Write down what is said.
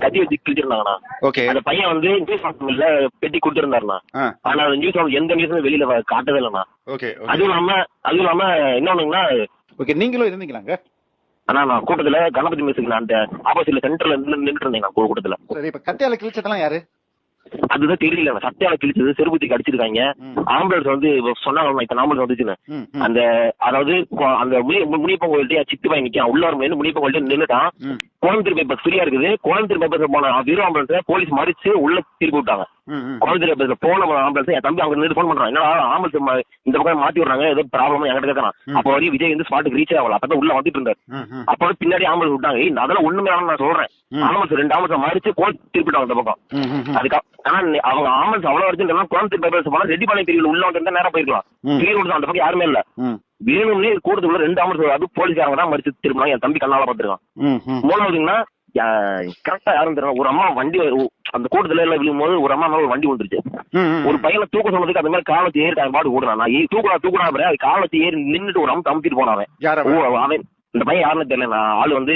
கத்தி வச்சு கிழிச்சிருந்தாங்கண்ணா. ஓகே. அந்த பையன் வந்து நியூஸ் ஹாஸ்பிட்டல்ல பெட்டி கொடுத்துருந்தாருண்ணா. ஆனா அந்த நியூஸ் எந்த நியூஸும் வெளியில காட்டவே இல்லைண்ணா. ஓகே. அதுவும் இல்லாம இன்னொன்னுங்கண்ணா. ஓகே, நீங்களும் இருந்தீங்களாங்க? ஆனா நான் கூட்டத்துல கணபதி மியூசிக் அந்த ஆப்போசிட்ல சென்டர்ல நின்றுட்டு இருந்தேன் கூட்டத்துல. சரி, இப்ப கத்தியால கிழிச்சதெல்லாம் யாரு? அதுதான் தெரியல. சட்டையால கிழிச்சது, செருப்புத்தி அடிச்சிருக்காங்க. ஆம்புலன்ஸ் வந்து சொன்னாங்க இப்ப ஆம்புலன்ஸ் வந்துச்சுன்னு. அந்த அதாவது அந்த முனியப்பன் கோயில்கிட்ட சித்து பையன் நிக்கான். உள்ள வரும் முனியப்பன் கோயில்கிட்ட நின்னுட்டான். கோயம்புத்தூர் பேப்பர்ஸ் ஃப்ரீயா இருக்குது. கோயம்புத்தூர் பேப்பர்ஸ் போன வீரோ ஆம்புலன்ஸ் போலீஸ் மறிச்சு உள்ள திருப்பி விட்டாங்க. கோயம்புத்தூர் பேப்பர்ஸ் போன ஆம்புலன்ஸ் என் தம்பி அவங்க நின்று போன் பண்றான். என்னடா ஆம்புலன்ஸ் இந்த பக்கம் மாத்தி விடுறாங்க, ஏதோ ப்ராப்ளம் என்கிட்ட கேட்கறான். அப்போ வரையும் விஜய் வந்து ஸ்பாட்டுக்கு ரீச் ஆகல. அப்பதான் உள்ள வந்துட்டு இருந்தாரு. அப்போ பின்னாடி ஆம்புலன்ஸ் விட்டாங்க. அதெல்லாம் ஒண்ணுமே நான் சொல்றேன். ஆம்புலன்ஸ் 2 ஆம்புலன்ஸ் மறிச்சு கோயில் திருப்பிட்டாங்க இந்த பக்கம். அதுக்கு ஆனா அவங்க ஆம்புலன்ஸ் அவ்வளவு வரைக்கும் கோயம்புத்தூர் பேப்பர்ஸ் போனா ரெட்டிப்பாளையம் தெரியல உள்ள வந்து நேரம் போயிருக்கலாம். கிளியர் அந்த பக்கம் யாருமே இல்ல. வேணும்னே கூட்டத்துக்குள்ள 2 ஆம்புலன்ஸ் அது போலீஸ்காரங்க தான் மறிச்சு திருப்பினாங்க. என் தம்பி கண்ணால பாத்துருக்கான். மூணாவதுங்கன்னா கரெக்டா யாரும் தெரியல, ஒரு அம்மா வண்டி அந்த கூட்டத்துல எல்லாம் விழும்போது ஒரு அம்மா மேல ஒரு வண்டி வந்துருச்சு. ஒரு பையனை தூக்க சொன்னதுக்கு அந்த மாதிரி காலத்து ஏறி பாட்டு கூடுறான். நான் தூக்குறா அது காலத்து ஏறி நின்னுட்டு ஒரு அமுத்திட்டு போனான். அவன் இந்த பையன் யாருன்னு தெரியல. ஆளு வந்து